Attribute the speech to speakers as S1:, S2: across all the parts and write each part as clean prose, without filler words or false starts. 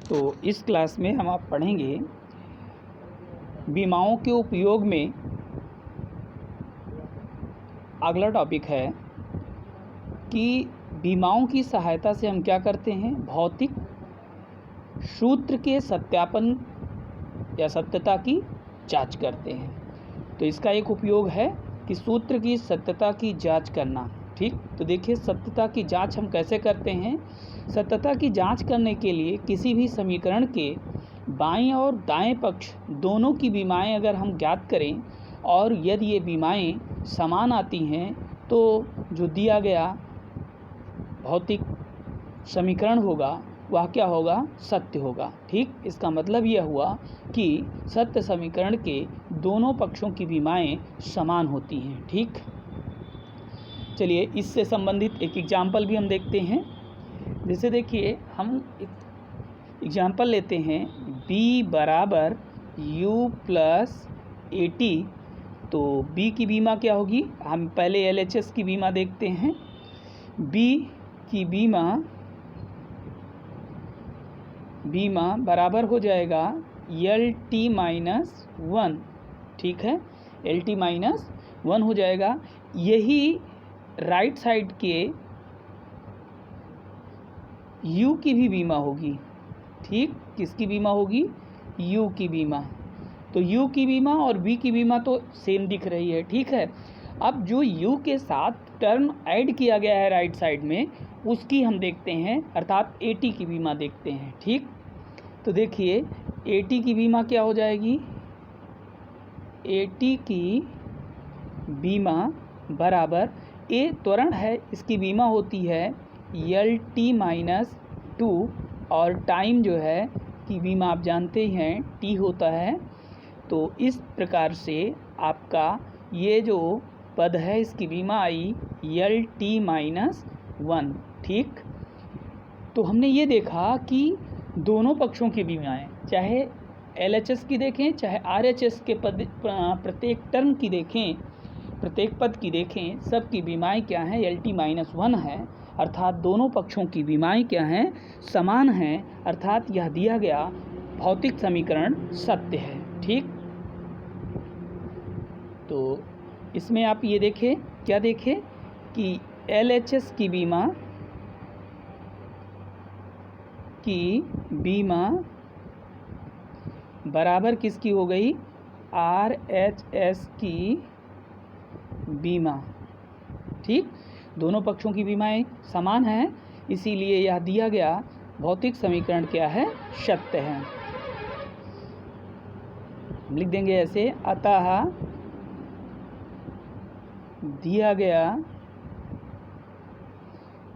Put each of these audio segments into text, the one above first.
S1: तो इस क्लास में हम आप पढ़ेंगे बीमाओं के उपयोग में। अगला टॉपिक है कि बीमाओं की सहायता से हम क्या करते हैं, भौतिक सूत्र के सत्यापन या सत्यता की जांच करते हैं। तो इसका एक उपयोग है कि सूत्र की सत्यता की जांच करना। ठीक, तो देखिए सत्यता की जांच हम कैसे करते हैं। सत्यता की जांच करने के लिए किसी भी समीकरण के बाएं और दाएं पक्ष दोनों की बीमाएं अगर हम ज्ञात करें और यदि ये बीमाएं समान आती हैं तो जो दिया गया भौतिक समीकरण होगा वह क्या होगा, सत्य होगा। ठीक, इसका मतलब यह हुआ कि सत्य समीकरण के दोनों पक्षों की बीमाएं समान होती हैं। ठीक, चलिए इससे संबंधित एक एग्जाम्पल भी हम देखते हैं। जैसे देखिए हम एग्जाम्पल लेते हैं b बराबर u प्लस AT। तो b की बीमा क्या होगी, हम पहले LHS की बीमा देखते हैं। b की बीमा बराबर हो जाएगा LT-1। ठीक है, LT-1 हो जाएगा। यही राइट साइड के u की भी बीमा होगी। ठीक, किसकी बीमा होगी, u की बीमा। तो u की बीमा और v की बीमा तो सेम दिख रही है। ठीक है, अब जो u के साथ टर्म ऐड किया गया है राइट साइड में उसकी हम देखते हैं, अर्थात AT की बीमा देखते हैं। ठीक, तो देखिए AT की बीमा क्या हो जाएगी, AT की बीमा बराबर A त्वरण है, इसकी बीमा होती है LT-2 और टाइम जो है कि बीमा आप जानते ही हैं T होता है। तो इस प्रकार से आपका ये जो पद है इसकी बीमा आई LT-1। ठीक, तो हमने ये देखा कि दोनों पक्षों की बीमाएं, चाहे LHS की देखें चाहे RHS के पद प्रत्येक टर्म की देखें, प्रत्येक पद की देखें, सब की बीमाएं क्या हैं, LT-1 है। अर्थात दोनों पक्षों की बीमाएं क्या हैं, समान हैं। अर्थात यह दिया गया भौतिक समीकरण सत्य है। ठीक, तो इसमें आप ये देखें, क्या देखें कि LHS की बीमा बराबर किसकी हो गई, RHS की बीमा। ठीक, दोनों पक्षों की बीमाएं समान हैं, इसीलिए यह दिया गया भौतिक समीकरण क्या है, सत्य है। लिख देंगे ऐसे, अतः दिया गया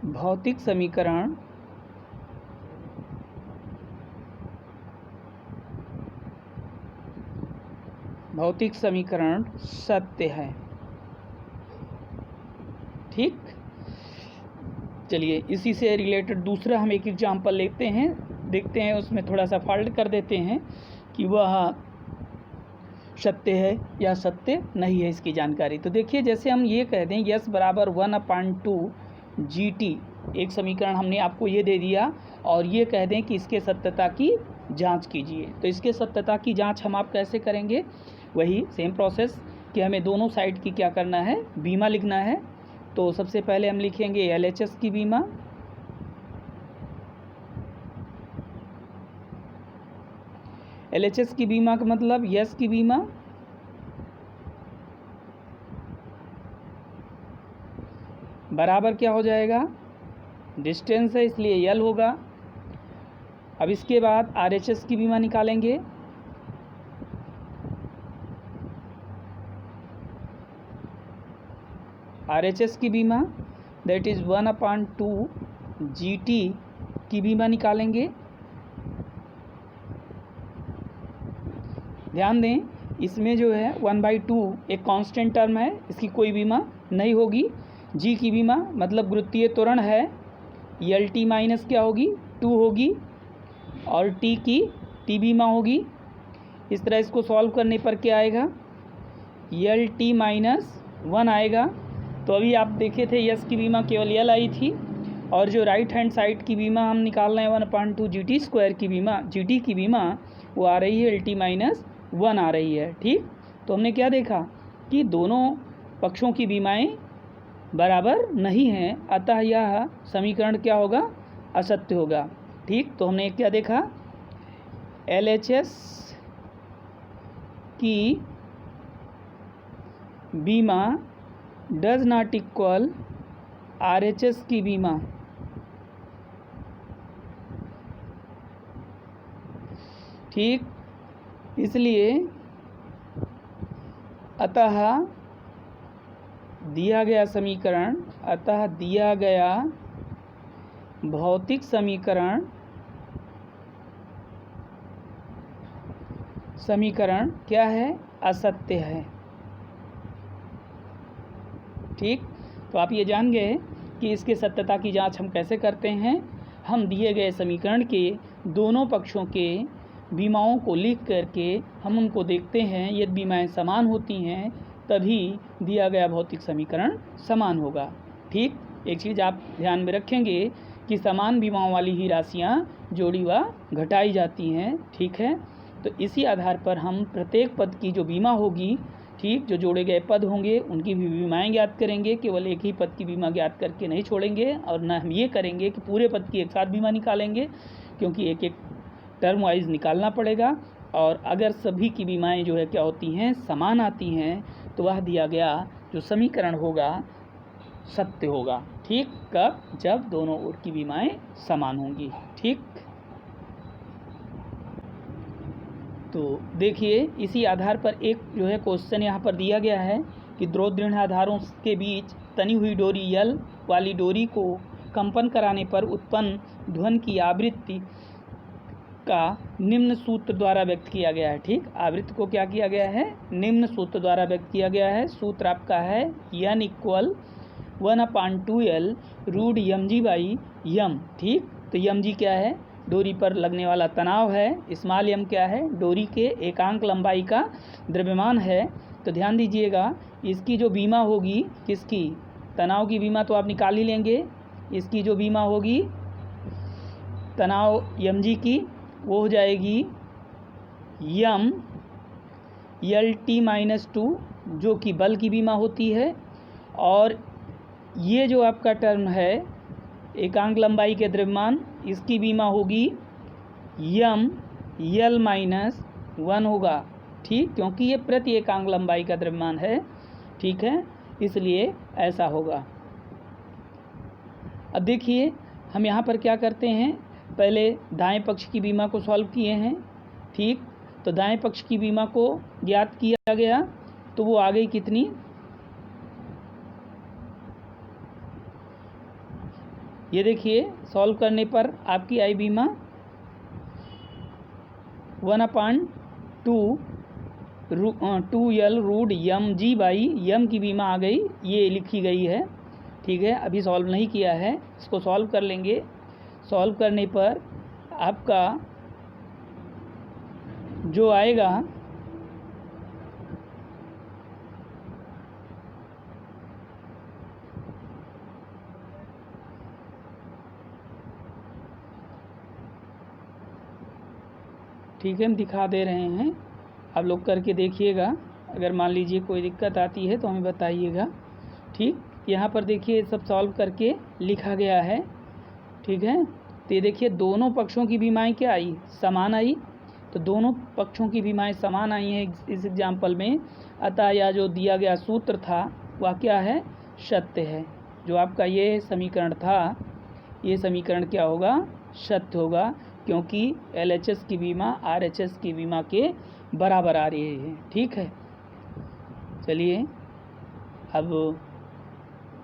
S1: भौतिक समीकरण सत्य है। ठीक, चलिए इसी से रिलेटेड दूसरा हम एक एग्जाम्पल लेते हैं, देखते हैं उसमें थोड़ा सा फॉल्ट कर देते हैं कि वह सत्य है या सत्य नहीं है, इसकी जानकारी। तो देखिए जैसे हम ये कह दें यस बराबर 1/2 GT, एक समीकरण हमने आपको ये दे दिया और ये कह दें कि इसके सत्यता की जांच कीजिए। तो इसके सत्यता की जांच हम आप कैसे करेंगे, वही सेम प्रोसेस कि हमें दोनों साइड की क्या करना है, बीमा लिखना है। तो सबसे पहले हम लिखेंगे LHS की बीमा, LHS की बीमा का मतलब यस की बीमा बराबर क्या हो जाएगा, डिस्टेंस है इसलिए L होगा। अब इसके बाद RHS की बीमा निकालेंगे। RHS की बीमा दैट इज़ 1/2 GT की बीमा निकालेंगे। ध्यान दें इसमें जो है 1/2 एक कांस्टेंट टर्म है, इसकी कोई बीमा नहीं होगी। G की बीमा मतलब गुरुत्वीय त्वरण है, LT- क्या होगी, 2 होगी और T की T बीमा होगी। इस तरह इसको सॉल्व करने पर क्या आएगा, LT-1 आएगा। तो अभी आप देखे थे यस की बीमा केवल L आई थी, और जो राइट हैंड साइड की बीमा हम निकाल रहे हैं 1/2 GT² की बीमा, GT की बीमा वो आ रही है LT-1 आ रही है। ठीक, तो हमने क्या देखा कि दोनों पक्षों की बीमाएं बराबर नहीं हैं, अतः यह समीकरण क्या होगा, असत्य होगा। ठीक, तो हमने क्या देखा, LHS की बीमा डज नॉट इक्वल RHS की बीमा। ठीक, इसलिए अतः दिया गया भौतिक समीकरण क्या है, असत्य है। ठीक, तो आप ये जान गए कि इसके सत्यता की जांच हम कैसे करते हैं। हम दिए गए समीकरण के दोनों पक्षों के बीमाओं को लिख करके हम उनको देखते हैं, यदि बीमाएं समान होती हैं तभी दिया गया भौतिक समीकरण समान होगा। ठीक, एक चीज़ आप ध्यान में रखेंगे कि समान बीमाओं वाली ही राशियाँ जोड़ी व घटाई जाती हैं। ठीक है, तो इसी आधार पर हम प्रत्येक पद की जो बीमा होगी, ठीक, जो जोड़े गए पद होंगे उनकी भी बीमाएँ ज्ञात करेंगे। केवल एक ही पद की बीमा ज्ञात करके नहीं छोड़ेंगे, और न हम ये करेंगे कि पूरे पद की एक साथ बीमा निकालेंगे, क्योंकि एक एक टर्म वाइज निकालना पड़ेगा। और अगर सभी की बीमाएं जो है क्या होती हैं, समान आती हैं, तो वह दिया गया जो समीकरण होगा सत्य होगा। ठीक, कब, जब दोनों ओर की बीमाएं समान होंगी। ठीक, तो देखिए इसी आधार पर एक जो है क्वेश्चन यहाँ पर दिया गया है कि दो दृढ़ आधारों के बीच तनी हुई डोरी यल वाली डोरी को कंपन कराने पर उत्पन्न ध्वनि की आवृत्ति का निम्न सूत्र द्वारा व्यक्त किया गया है। ठीक, आवृत्ति को क्या किया गया है, निम्न सूत्र द्वारा व्यक्त किया गया है। सूत्र आपका है N = 1/2L रूट mg/m। ठीक, तो mg क्या है, डोरी पर लगने वाला तनाव है। स्मॉल m क्या है, डोरी के एकांक लंबाई का द्रव्यमान है। तो ध्यान दीजिएगा, इसकी जो बीमा होगी, किसकी, तनाव की बीमा तो आप निकाल ही लेंगे। इसकी जो बीमा होगी तनाव mg की, वो हो जाएगी m LT-2, जो कि बल की बीमा होती है। और ये जो आपका टर्म है एकांक लंबाई के द्रव्यमान, इसकी बीमा होगी m L-1 होगा। ठीक, क्योंकि ये प्रति एकांक लंबाई का द्रव्यमान है। ठीक है, इसलिए ऐसा होगा। अब देखिए हम यहाँ पर क्या करते हैं, पहले दाएं पक्ष की बीमा को सॉल्व किए हैं। ठीक, तो दाएं पक्ष की बीमा को ज्ञात किया गया, तो वो आ गई कितनी, ये देखिए सॉल्व करने पर आपकी आई बीमा 1/2L रूट mg/m की बीमा आ गई, ये लिखी गई है। ठीक है, अभी सॉल्व नहीं किया है, इसको सॉल्व कर लेंगे। सॉल्व करने पर आपका जो आएगा ठीक है, हम दिखा दे रहे हैं, आप लोग करके देखिएगा। अगर मान लीजिए कोई दिक्कत आती है तो हमें बताइएगा। ठीक, यहाँ पर देखिए सब सॉल्व करके लिखा गया है। ठीक है, तो ये देखिए दोनों पक्षों की बीमाएं क्या आई, समान आई। तो दोनों पक्षों की बीमाएं समान आई हैं इस एग्जाम्पल में, अतः यह जो दिया गया सूत्र था वह क्या है, सत्य है। जो आपका ये समीकरण था, ये समीकरण क्या होगा, सत्य होगा, क्योंकि LHS की बीमा RHS की बीमा के बराबर आ रही है। ठीक है, चलिए अब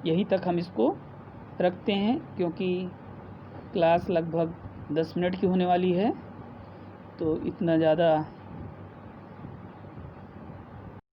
S1: यहीं तक हम इसको रखते हैं, क्योंकि क्लास लगभग 10 मिनट की होने वाली है, तो इतना ज़्यादा